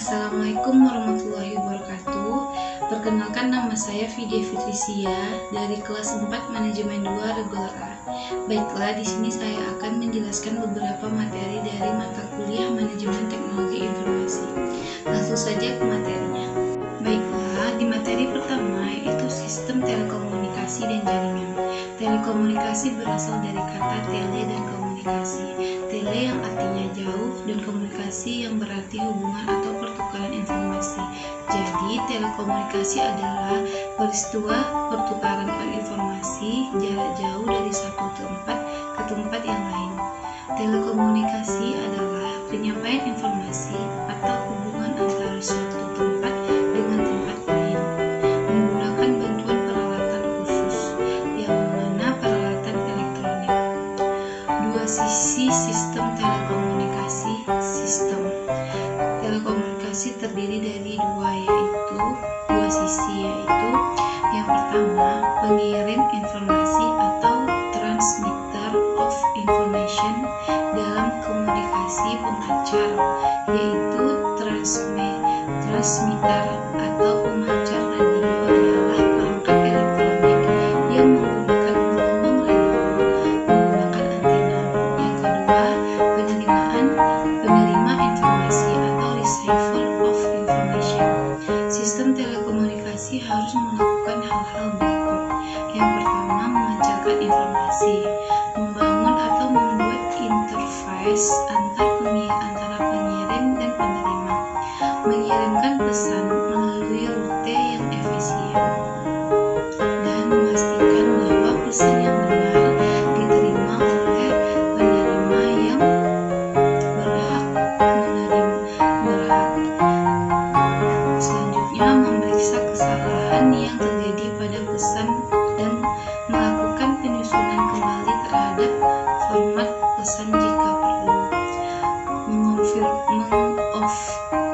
Assalamualaikum warahmatullahi wabarakatuh. Perkenalkan, nama saya Vidya Fitrisia dari kelas 4 Manajemen 2 Regular A. Baiklah, di sini saya akan menjelaskan beberapa materi dari mata kuliah Manajemen Teknologi Informasi. Langsung saja ke materinya. Baiklah, di materi pertama yaitu Sistem Telekomunikasi dan Jaringan. Telekomunikasi berasal dari kata tele dan komunikasi. Tele yang artinya jauh dan komunikasi yang berarti hubungan atau pertukaran informasi. Jadi, telekomunikasi adalah peristiwa pertukaran informasi jarak jauh dari satu tempat ke tempat yang lain. Telekomunikasi adalah penyampaian informasi atau hubungan antara suatu tempat dengan tempat lain menggunakan bantuan peralatan khusus, yang mana peralatan elektronik. Dua sisi sistem telekomunikasi. Sistem telekomunikasi terdiri dari dua sisi yaitu yang pertama, pengirim informasi atau transmitter of information dalam komunikasi pemancar, yaitu transmitter atau pemancar radio adalah perangkat elektronik yang menggunakan gelombang radio menggunakan antena. Yang kedua, penerima informasi atau receiver of information. Sistem telekomunikasi harus melakukan hal-hal berikut. Yang pertama, memancarkan informasi, membangun atau membuat interface antara pengirim dan penerima, mengirimkan pesan melalui rute yang efisien, dan memastikan bahwa pesan yang benar diterima oleh penerima yang berhak. Selanjutnya, memeriksa kesalahan yang terjadi pada pesan dan melakukan penyusunan kembali terhadap format pesan jika perlu.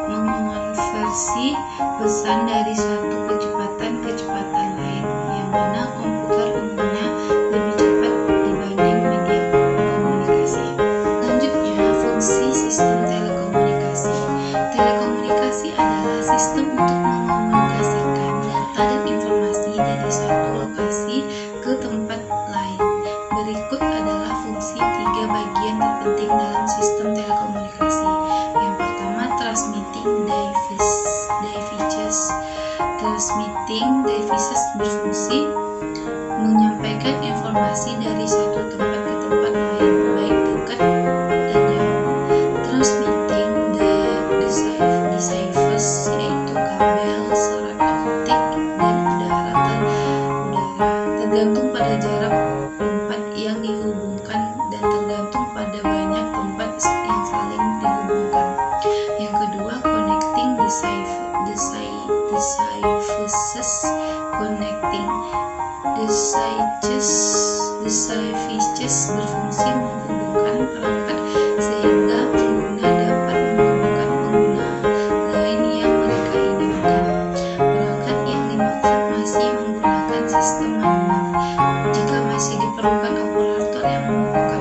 Mengonversi pesan dari satu kecepatan ke kecepatan lain, yang mana komputer umumnya lebih cepat dibanding media komunikasi. Selanjutnya, fungsi sistem telekomunikasi. Telekomunikasi adalah sistem untuk mengomunikasikan data dan informasi dari satu lokasi ke tempat lain. Berikut adalah fungsi tiga bagian terpenting dalam sistem telekomunikasi. Yang pertama, transmitting devices. Transmitting devices berfungsi menyampaikan informasi dari satu tempat ke tempat lain, baik dekat dan jauh. Transmitting devices yaitu kabel, serat optik, dan udara tergantung pada jarak tempat yang dihubungkan dan tergantung pada banyak tempat yang saling dihubungkan. Yang kedua, connecting devices. Connecting devices berfungsi menghubungkan perangkat sehingga pengguna dapat menghubungkan pengguna lain yang mereka inginkan. Perangkat yang dimaksud masih menggunakan sistem manual. Jika masih diperlukan operator yang menghubungkan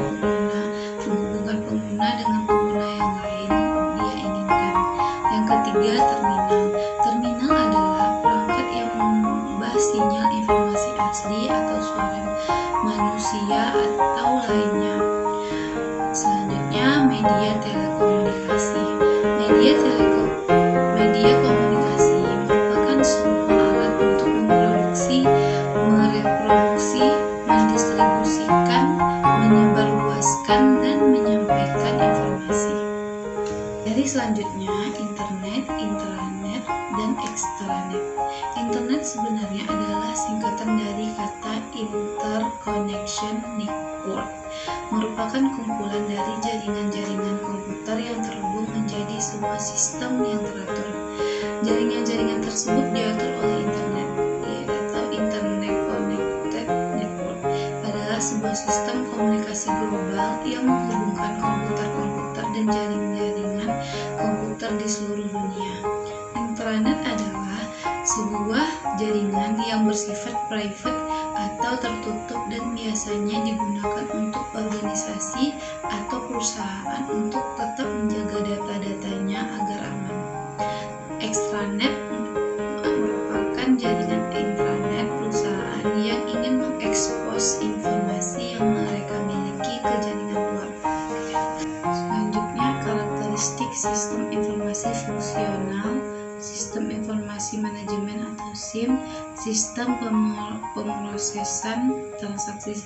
pengguna dengan pengguna yang lain dia inginkan. Yang ketiga, terminal. Terminal adalah perangkat yang mengubah sinyal informasi asli atau suara manusia atau lainnya. Selanjutnya, media telekomunikasi. Media komunikasi merupakan semua alat untuk mereproduksi, mendistribusikan, menyebarluaskan, dan menyampaikan informasi. Dari selanjutnya, internet, intranet, dan extranet. Internet sebenarnya adalah singkatan dari kata interconnection network, merupakan kumpulan dari jaringan-jaringan komputer yang terhubung menjadi sebuah sistem yang teratur. Jaringan-jaringan tersebut diatur oleh internet atau Internet Connected Network adalah sebuah sistem komunikasi global yang menghubungkan komputer-komputer dan jaringan komputer di seluruh dunia. Intranet adalah sebuah jaringan yang bersifat private atau tertutup dan biasanya digunakan untuk organisasi atau perusahaan untuk tetap menjaga data-datanya agar aman. SIM, sistem pemrosesan transaksi,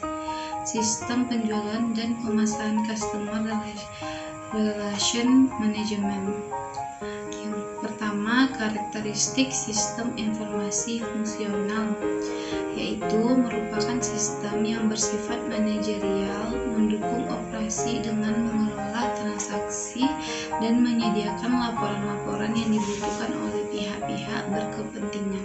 sistem penjualan dan pemasaran customer relation management. Yang pertama, karakteristik sistem informasi fungsional, yaitu merupakan sistem yang bersifat manajerial, mendukung operasi dengan mengelola transaksi dan menyediakan laporan-laporan yang dibutuhkan oleh pihak-pihak berkepentingan.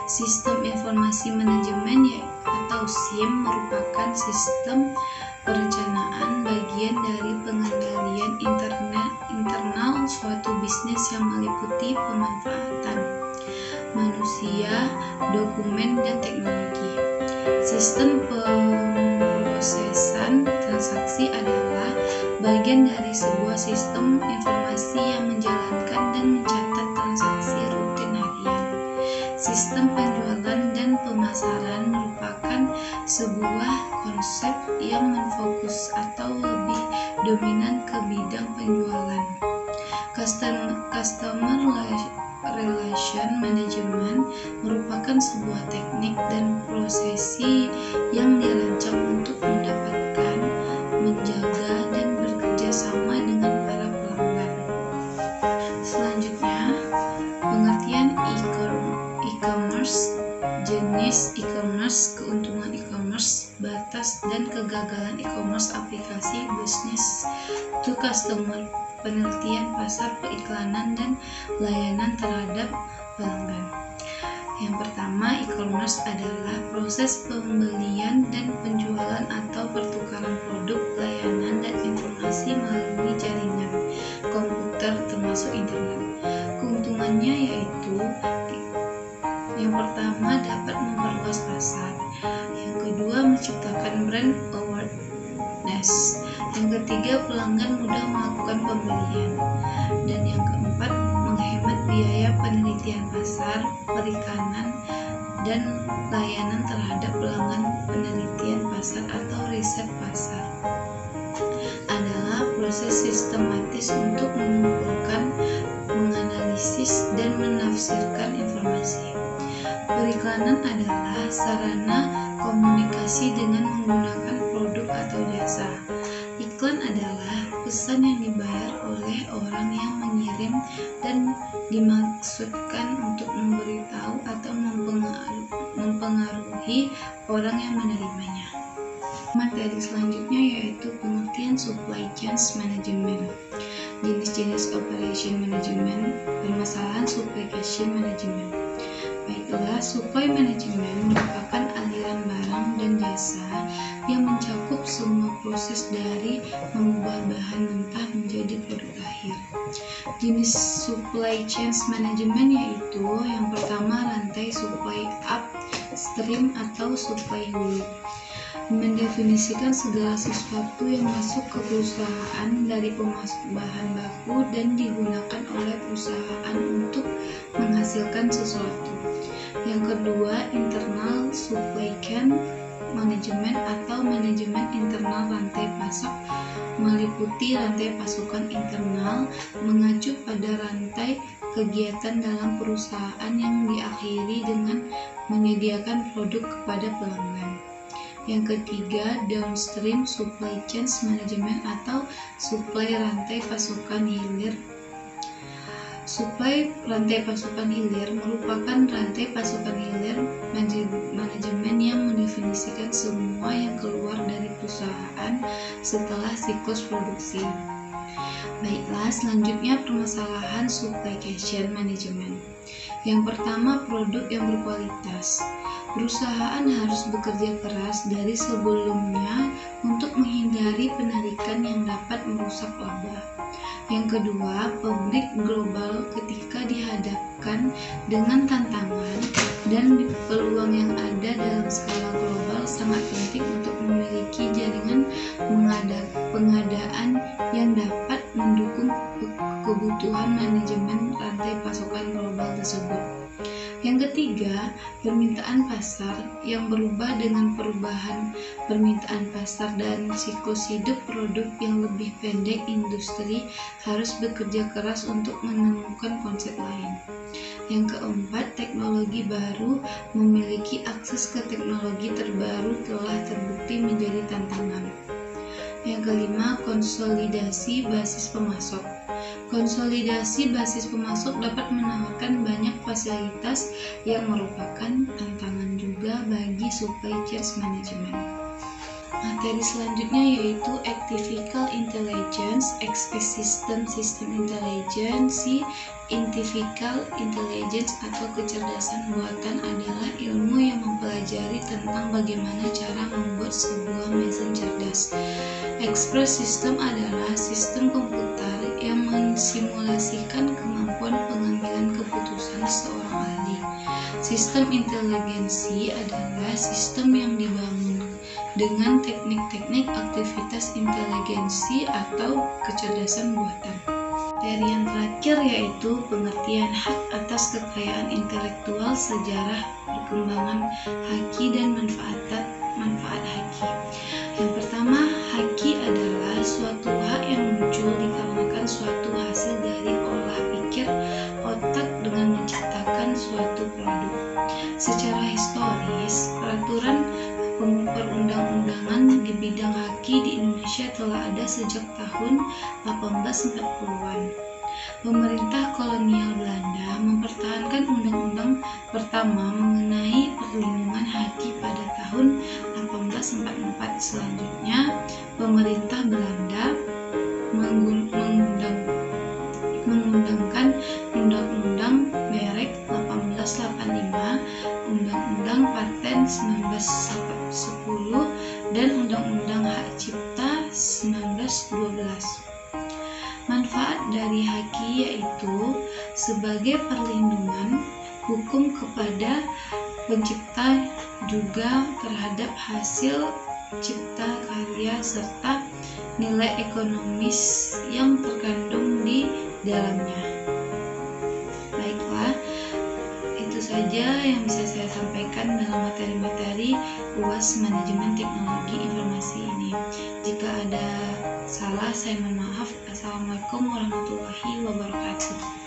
Sistem informasi manajemen atau SIM merupakan sistem perencanaan bagian dari pengendalian internal suatu bisnis yang meliputi pemanfaatan manusia, dokumen, dan teknologi. Sistem pemrosesan transaksi adalah bagian dari sebuah sistem informasi yang menjalankan dan mencatat transaksi rutin harian. Sistem penjualan dan pemasaran merupakan sebuah konsep yang menfokus atau lebih dominan ke bidang penjualan. Customer relation management merupakan sebuah teknik dan prosesi yang dirancang untuk mendapatkan, menjaga, dan bekerja sama dengan para pelanggan. Selanjutnya, pengertian e-commerce, jenis e-commerce, keuntungan e-commerce, batas dan kegagalan e-commerce, aplikasi business to customer, penelitian pasar, periklanan, dan layanan terhadap pelanggan. Yang pertama, e-commerce adalah proses pembelian dan penjualan atau pertukaran produk, layanan, dan informasi melalui jaringan komputer termasuk internet. Keuntungannya yaitu yang pertama, dapat memperluas pasar. Yang kedua, menciptakan brand awareness. Yang ketiga, pelanggan mudah melakukan pembelian. Dan yang keempat, menghemat biaya penelitian pasar, periklanan, dan layanan terhadap pelanggan. Penelitian pasar atau riset pasar adalah proses sistematis untuk mengumpulkan, menganalisis, dan menafsirkan informasi. Periklanan adalah sarana komunikasi dengan menggunakan produk atau jasa. Iklan adalah pesan yang dibayar oleh orang yang mengirim dan dimaksudkan untuk memberitahu atau mempengaruhi orang yang menerimanya. Materi selanjutnya yaitu pengertian supply chain management, jenis-jenis operation management, permasalahan supply chain management. Baiklah, supply management merupakan aliran barang dan jasa yang mencakup semua proses dari mengubah bahan mentah menjadi produk akhir. Jenis supply chain management yaitu yang pertama, rantai supply upstream atau supply hulu, mendefinisikan segala sesuatu yang masuk ke perusahaan dari pemasok bahan baku dan digunakan oleh perusahaan untuk menghasilkan sesuatu. Yang kedua, internal supply chain management atau manajemen internal rantai pasok, meliputi rantai pasokan internal, mengacu pada rantai kegiatan dalam perusahaan yang diakhiri dengan menyediakan produk kepada pelanggan. Yang ketiga, downstream supply chain management atau supply rantai pasokan hilir. Supply rantai pasokan hilir merupakan rantai pasokan hilir manajemen yang mendefinisikan semua yang keluar dari perusahaan setelah siklus produksi. Baiklah, selanjutnya permasalahan supply chain management. Yang pertama, produk yang berkualitas. Perusahaan harus bekerja keras dari sebelumnya untuk menghindari penarikan yang dapat merusak laba. Yang kedua, publik global ketika dihadapkan dengan tantangan dan peluang yang ada dalam skala global sangat penting untuk memiliki jaringan pengadaan yang dapat mendukung kebutuhan manajemen rantai pasokan global tersebut. Yang ketiga, permintaan pasar yang berubah dengan perubahan permintaan pasar dan siklus hidup produk yang lebih pendek. Industri harus bekerja keras untuk menemukan konsep lain. Yang keempat, teknologi baru. Memiliki akses ke teknologi terbaru telah terbukti menjadi tantangan. Yang kelima, konsolidasi basis pemasok. Konsolidasi basis pemasok dapat menawarkan banyak fasilitas yang merupakan tantangan juga bagi supply chain management. Materi selanjutnya yaitu Artificial Intelligence, XP System Intelligence. Artificial Intelligence atau kecerdasan buatan adalah ilmu yang mempelajari tentang bagaimana cara membuat sebuah mesin cerdas. Express System adalah sistem komputer yang mensimulasikan kemampuan pengambilan keputusan seorang ahli. Sistem inteligensi adalah sistem yang dibangun dengan teknik-teknik aktivitas inteligensi atau kecerdasan buatan. Dari yang terakhir yaitu pengertian hak atas kekayaan intelektual, sejarah perkembangan haki dan manfaat haki. Yang pertama, haki adalah suatu hak yang muncul dikarenakan suatu hasil dari olah pikir otak dengan menciptakan suatu produk. Secara historis, peraturan perundang-undangan di bidang haki di Indonesia telah ada sejak tahun 1840-an. Pemerintah kolonial Belanda mempertahankan undang-undang pertama mengenai perlindungan haki pada tahun 1844. Selanjutnya, pemerintah Belanda mengundangkan Undang-Undang Merek 1885, Undang-Undang Paten 1910, dan Undang-Undang Hak Cipta 1912. Manfaat dari haki yaitu sebagai perlindungan hukum kepada pencipta, juga terhadap hasil cipta karya serta nilai ekonomis yang terkandung di dalamnya. Baiklah, itu saja yang bisa saya sampaikan dalam materi-materi UAS Manajemen Teknologi Informasi ini. Jika ada salah, saya mohon maaf. Assalamualaikum warahmatullahi wabarakatuh.